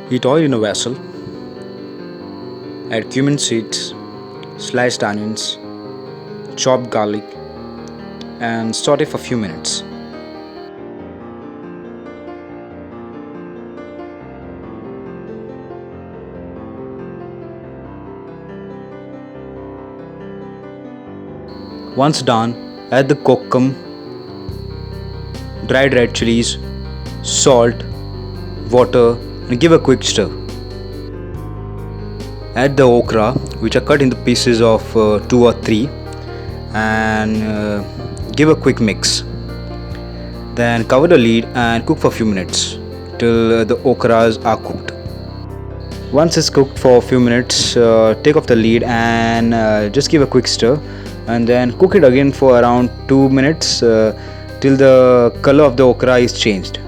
Heat oil in a vessel. Add cumin seeds, sliced onions, chopped garlic, and saute for a few minutes. Once done, add the kokum, dried red chillies, salt, water, and give a quick stir. Add the okra, which are cut into pieces of 2 or 3, and give a quick mix. Then cover the lid and cook for a few minutes till the okras are cooked. Once it's cooked for a few minutes, take off the lid and just give a quick stir, and then cook it again for around 2 minutes till the color of the okra is changed.